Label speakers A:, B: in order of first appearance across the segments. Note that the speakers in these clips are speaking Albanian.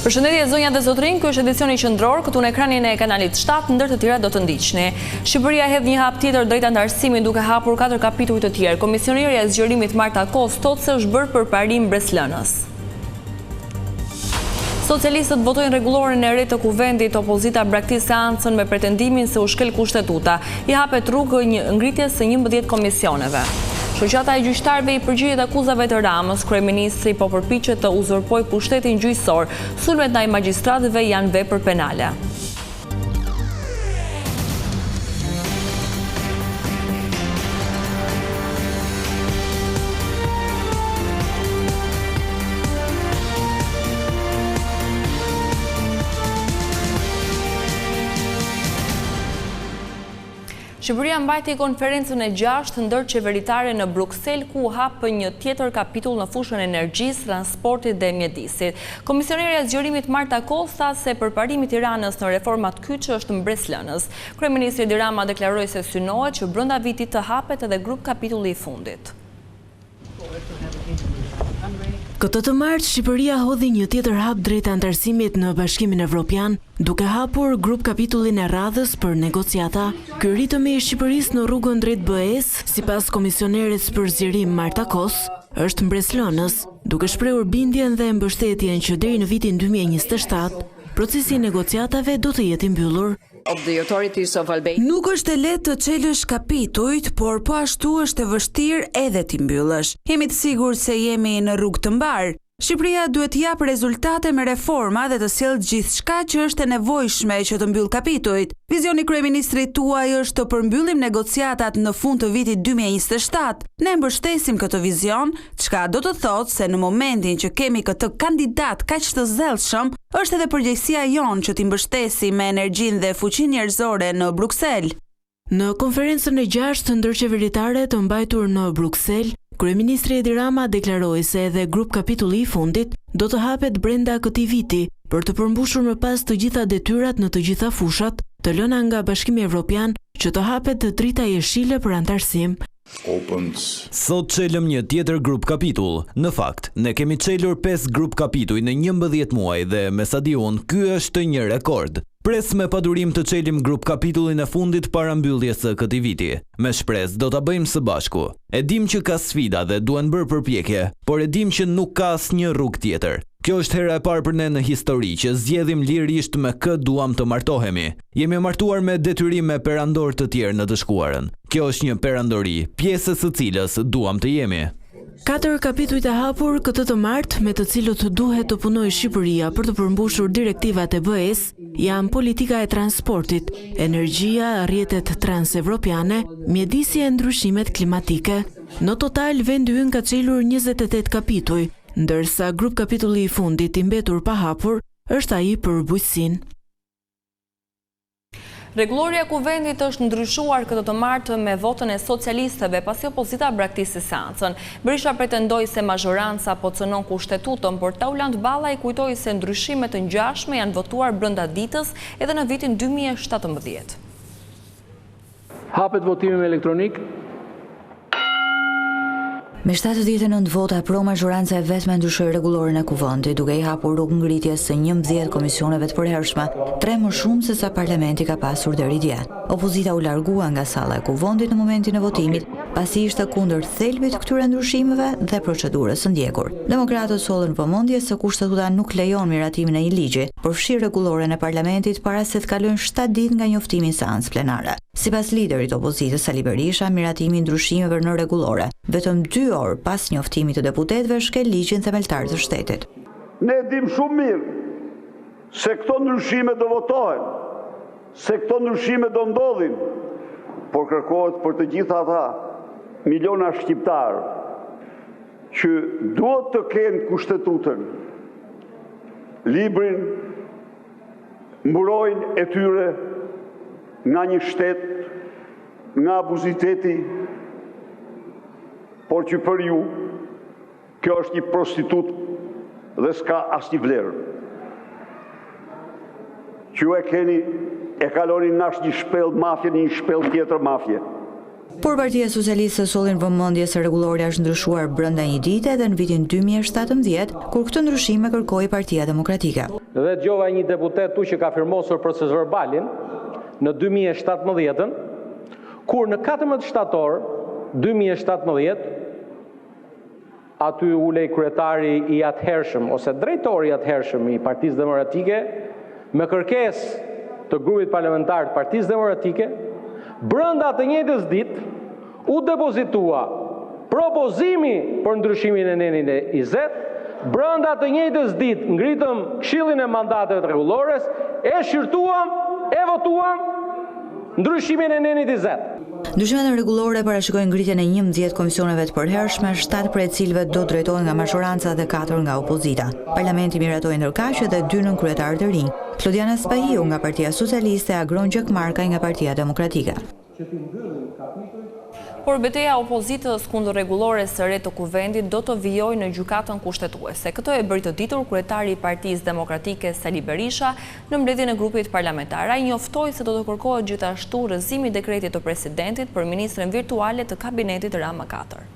A: Përshëndetje zonja dhe zotrinj, ky është edicioni qendror, këtu në ekranin e kanalit 7, ndër të tjera do të ndiqni. Shqipëria hedh një hap tjetër drejt antarësimit duke hapur 4 kapituj të tjerë. Komisionierja e zgjerimit Marta Kos thotë se është bërë përparim breslënës. Socialistët votojnë rregulloren e re të kuvendit, opozita braktis seancën me pretendimin se u shkel kushtetuta. I hapet rrugë ngritjes së 11 komisioneve. Shoqata e gjyqtarëve i përgjigjet akuzave të Ramës, kryeministri po përpiqet të uzurpojë pushtetin gjyqësor. Sulmet ndaj magjistratëve janë vepër penale. Shqipëria mbajti konferencën e 6 ndërqeveritare në Bruksel, ku hap një tjetër kapitull në fushën e energjisë, transportit dhe mjedisit. Komisionierja e zgjerimit Marta Kos tha se përparimi i Tiranës në reformat kyçe është mbreslënës. Kryeministri Edi Rama deklaroi se synohet që brenda vitit të hapet edhe grup kapitulli i fundit.
B: Këtë të martë, Shqipëria hodhi një tjetër hap drejt antarësimit në Bashkimin Evropian, duke hapur grup kapitullin e radhës për negociata. Ky ritmi i Shqipërisë në rrugën drejt BE-s, sipas komisioneres për zgjerim Marta Kos, është mbreslënës, duke shprehur bindjen dhe mbështetjen që deri në vitin 2027 procesi i negociatave do të jetë i mbyllur.
C: Nuk është e lehtë të çelësh kapitujt, por po ashtu është e vështirë edhe t'i mbyllësh. Jemi të sigurt se jemi në rrugë të mbar. Shqipëria duhet të japë rezultate me reforma dhe të sjellë gjithçka që është e nevojshme që të mbyll kapitujt. Vizioni kryeministrit tuaj është të përmbyllim negociatat në fund të vitit 2027. Ne mbështesim këtë vizion, çka do të thotë se në momentin që kemi këtë kandidat kaq të zellshëm, është edhe përgjegjësia jonë që t'i mbështesim me energjinë dhe fuqinë njerëzore në Bruksel.
B: Në konferencën e 6 ndërqeveritare të mbajtur në Bruksel, kryeministri Edi Rama deklaroi se edhe grup kapitulli i fundit do të hapet brenda këtij viti për të përmbushur më pas të gjitha detyrat në të gjitha fushat, të lëna nga Bashkimi Evropian që të hapet drita jeshile për antarësim.
D: Sot çelëm një tjetër grup kapitull. Në fakt, ne kemi çelur 5 grup kapituj në 11 muaj dhe me sa di unë, ky është një rekord. Pres me padurim të çelim grup kapitullin e fundit para mbylljes së këtij viti. Me shpresë do ta bëjmë së bashku. E dim që ka sfida dhe duhen bërë përpjekje, por e dim që nuk ka asnjë rrugë tjetër. Kjo është hera e parë për ne në histori që zgjedhim lirisht me kë duam të martohemi. Jemi martuar me detyrim me perandor të tjerë në të shkuarën. Kjo është një perandori, pjesës së cilës duam të jemi.
B: 4 kapituj të hapur këtë të martë, me të cilët duhet të punojë Shqipëria për të përmbushur direktivat e BE-s, janë politika e transportit, energjia, rrjetet transevropiane, mjedisi e ndryshimet klimatike. Në total, vendi ynë ka çelur 28 kapituj, ndërsa grup kapitulli i fundit i mbetur pa hapur është ai për bujqësinë.
A: Rregulloria e kuvendit është ndryshuar këtë të martë me votën e socialistëve pasi opozita braktisi seancën. Berisha pretendoi se mazhoranca po cënon kushtetutën, por Taulant Balla i kujtoi se ndryshimet të ngjashme janë votuar brenda ditës edhe në vitin 2017.
E: Hapet votimi me elektronik.
F: Me 79 vota, pro mazhoranca e vetme ndryshoi rregulloren e kuvendit, duke i hapur rrugë ngritjes së 11 komisioneve të përhershme, 3 më shumë se sa parlamenti ka pasur deri dje. Opozita u largua nga salla e kuvendit në momentin e votimit, pasi ishte kundër thelbit këtyre ndryshimeve dhe procedurës së ndjekur. Demokratët sollën vëmendje se kushtetuta nuk lejon miratimin e një ligji, por fshi rregulloren e parlamentit para se të kalojnë 7 ditë nga njoftimi i seancës plenare. Sipas liderit opozitës Sali Berisha, miratimi i ndryshimeve në rregullore vetëm 2 orë pas njoftimit të deputetëve shkel ligjin themeltar të shtetit.
G: Ne dim shumë mirë se këto ndryshime do votohen, se këto ndryshime do ndodhin, por kërkohet për të gjitha ata miliona shqiptarë që duhet të kenë kushtetutën, librin, mburojnë e tyre nga një shtet, nga abuziteti, por që për ju, kjo është një prostitut dhe s'ka asnjë vlerë. Që e keni, e kaloni nash një shpellë mafje, një shpellë tjetër mafje.
F: Por Partia Socialiste sollin vëmendje se rregullori është ndryshuar brenda një dite dhe në vitin 2017, kur këtë ndryshime kërkoi Partia Demokratike.
E: Dhe dëgjova një deputet tu që ka firmosur proces verbalin në 2017, kur në 14 shtator 2017 aty ulej kryetari i atëhershëm ose drejtori i atëhershëm i Partisë Demokratike me kërkesë të grupit parlamentar të Partisë Demokratike. Brenda të njëjtës ditë u depozitua propozimi për ndryshimin e nenit e 20, brenda të njëjtës ditë ngritëm Këshillin e Mandateve të Rregullores, e shqyrtuam, e votuam ndryshimin e nenit 20.
F: Ndryshimet rregullore parashikojnë ngritjen e 11 komisioneve të përhershme, 7 prej cilëve do drejtohen nga majoranca dhe 4 nga opozita. Parlamenti miratoi ndërkaq edhe 2 nënkryetarë të rinj. Klodiana Spahiu nga Partia Socialiste, Agron Gjekmarkaj nga Partia Demokratike.
A: Por betejë opozitës kundër rregullores së re të kuvendit do të vijojë në gjykatën kushtetuese. Këtë e bëri të ditur kryetari i Partisë Demokratike Sali Berisha në mbledhjen e grupit parlamentar. Ai njoftoi se do të kërkohet gjithashtu rrëzimi i dekretit të presidentit për ministren virtuale të kabinetit Rama 4.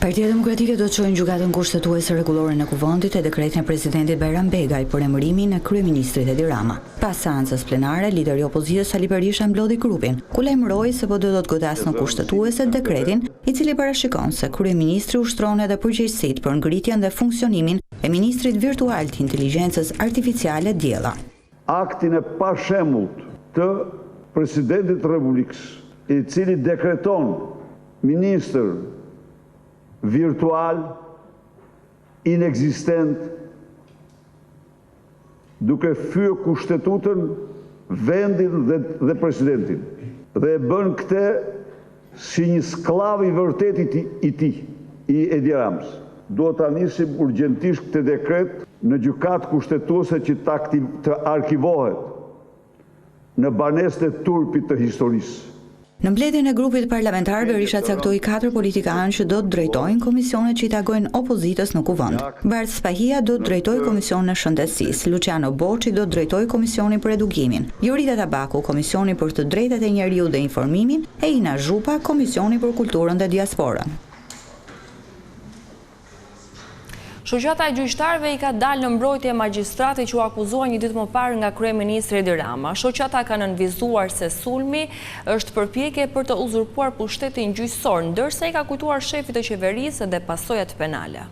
F: Partia Demokratike do të çojë në gjykatën kushtetuese rregulloren e kuvendit e dekretin e presidentit Bajram Begaj për emërimin e kryeministrit Edi Rama. Pas seancës plenare, lideri i opozitës Sali Berisha mblodhi grupin, ku lajmëroi se po do të godas në kushtetuese dekretin, i cili parashikon se kryeministri ushtron edhe përgjegjësitë për ngritjen dhe funksionimin e ministrit virtual të inteligjencës artificiale Diella.
G: Aktin e pashemullt të presidentit të Republikës, i cili dekreton ministër virtual, inexistent, duke fyer kushtetutën, vendin dhe presidentin. Dhe e bën këtë si një sklav i vërtetit i tij, i Edi Ramës. Duhet ta nisim urgjentisht këtë dekret në gjykatë kushtetuese që të arkivohet në banesën e turpit të historisë.
F: Në mbledhjen e grupit parlamentar, Berisha caktoi 4 politikanë që do të drejtojnë komisionet që i takojnë opozitës në kuvend. Bart Spahia do të drejtojë komisionin e shëndetësisë, Luciano Boçi do të drejtojë komisionin për edukimin, Jorita Tabaku komisionin për të drejtat e njeriut dhe informimin, e Ina Zhupa komisionin për kulturën dhe diasporën.
A: Shoqata e gjyqtarëve i ka dalë në mbrojtje magjistrati që u akuzua një ditë më parë nga kryeministri Edi Rama. Shoqata ka nënvizuar se sulmi është përpjekje për të uzurpuar pushtetin gjyqësor, ndërsa i ka kujtuar shefit të qeverisë dhe pasojat penale.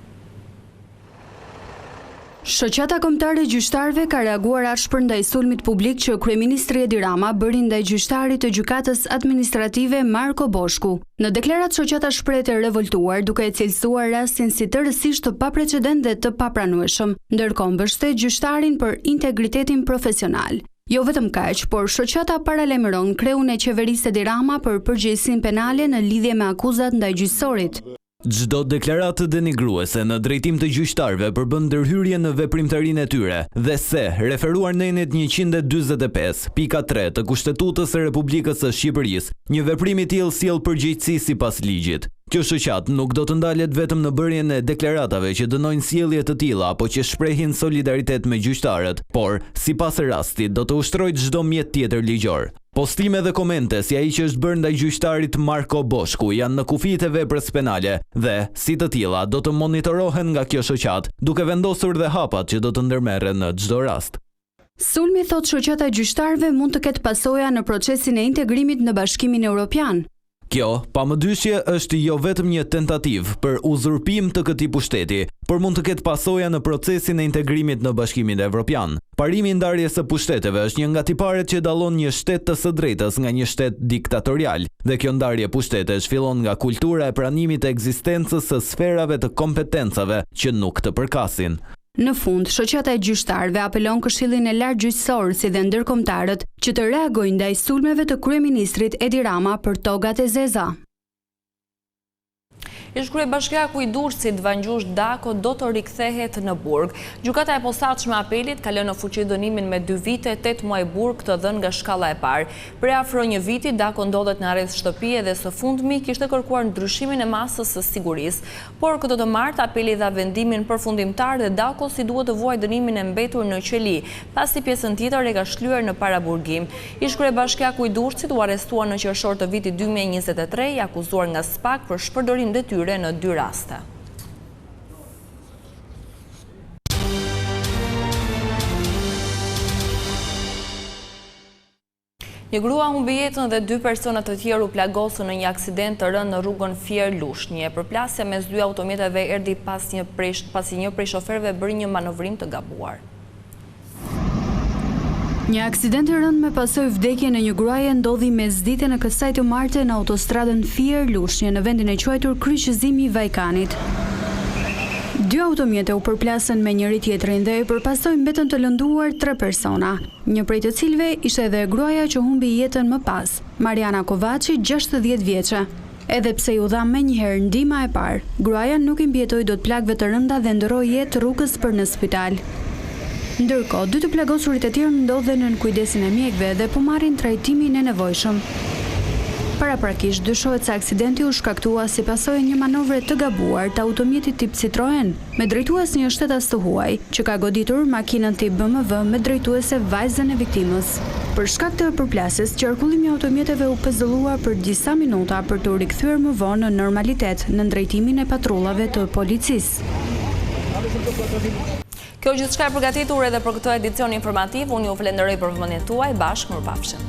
H: Shoqata kombëtare e gjyqtarëve ka reaguar ashpër ndaj sulmit publik që kryeministri Edi Rama bëri ndaj gjyqtarit të gjykatës administrative Marko Boshku. Në deklaratë shoqata shpreh të revoltuar duke e cilësuar rastin si tërësisht të paprecedent dhe të papranueshëm, ndërkohë mbështet gjyqtarin për integritetin profesional. Jo vetëm kaq, por shoqata paralajmëron kreun e qeverisë Edi Rama për përgjegjësinë penale në lidhje me akuzat ndaj gjyqësorit.
D: Çdo deklaratë denigruese në drejtim të gjyqtarëve përbën ndërhyrje në veprimtarinë e tyre dhe se referuar në enet 145.3 të Kushtetutës së Republikës së Shqipërisë, një veprim i tillë sjell përgjegjësi sipas ligjit. Kjo shoqatë nuk do të ndalet vetëm në bërjen e deklaratave që dënojnë sjellje të tilla apo që shprehin solidaritet me gjyqtarët, por sipas rastit do të ushtrojë çdo mjet tjetër ligjor. Postime dhe komente si ai që është bërë ndaj gjyqtarit Marko Boshku janë në kufijtë e veprës penale dhe, si të tilla, do të monitorohen nga kjo shoqatë, duke vendosur dhe hapat që do të ndërmerren në çdo rast.
H: Sulmi, thot shoqata e gjyqtarëve, mund të ketë pasoja në procesin e integrimit në Bashkimin Evropian.
D: Kjo, pamë-dyshje, është jo vetëm një tentativë për uzurpim të këtij pushteti, por mund të ketë pasoja në procesin e integrimit në Bashkimin Evropian. Parimi i ndarjes së pushteteve është një nga tiparet që dallon një shtet të së drejtës nga një shtet diktatorial, dhe kjo ndarje pushtetesh fillon nga kultura e pranimit të ekzistencës së sferave të kompetencave që nuk të përkasin.
H: Në fund, shoqata e gjyqtarëve apelon Këshillin e Lartë Gjyqësor si dhe ndërkombëtarët që të reagojnë ndaj sulmeve të kryeministrit Edi Rama për togat e zeza.
A: Ish kryebashkiaku i Durrësit Vangjush Dako do të rikthehet në burg. Gjykata e posaçme apelit ka lënë në fuqi dënimin me 2 vite 8 muaj burg të dhënë nga shkalla e parë. Për afro 1 viti Dako ndodhet në arrest shtëpie dhe së fundmi kishte kërkuar ndryshimin e masës së sigurisë. Por këtë të martë apeli dha vendimin përfundimtar dhe Dako si duhet të vuajë dënimin e mbetur në qeli, pasi pjesën tjetër e ka shlyer në paraburgim. Ish kryebashkiaku i Durrësit u arrestuar në qershor të vitit 2023 i akuzuar nga SPAK për shpërdorim detyre në 2 raste. Një grua humbi jetën dhe 2 persona të tjerë u plagosën në një aksident të rënd në rrugën Fier-Lush. Një përplasje mes 2 automjeteve erdhi pasi një prej shoferëve bëri një manovrim të gabuar.
H: Një aksident i rënd me pasojë vdekje në një gruaje ndodhi mesdite në kësaj të martë në autostradën Fier-Lushnje në vendin e quajtur Kryqëzimi i Vajkanit. 2 automjete u përplasën me njëri tjetrin dhe i përpasoj mbetën të lënduar 3 persona, një prej të cilëve ishte edhe gruaja që humbi jetën më pas, Mariana Kovaci, 60 vjeçe. Edhe pse ju dha menjëherë ndihma e parë, gruaja nuk i mbjetoi dot plagëve të rënda dhe ndroi jetë rrugës për në spital. Ndërkohë, 2 të plagosurit e tjerë ndodhen në kujdesin e mjekëve dhe po marrin trajtimin e nevojshëm. Paraprakisht dyshohet se aksidenti u shkaktua si pasojë një manovre të gabuar të automjetit tip Citroen, me drejtues një shtetas të huaj, që ka goditur makinën tip BMW me drejtuese vajzën e viktimës. Për shkak të përplasjes, qarkullimi i automjeteve u pezëllua për disa minuta për të rikthyer më vonë në normalitet në drejtimin e patrullave të policisë.
A: Kjo gjithçka e përgatitur edhe për këtë edicion informativ. Unë ju falenderoj për vëmendjen tuaj. Bashkë mirupafshim.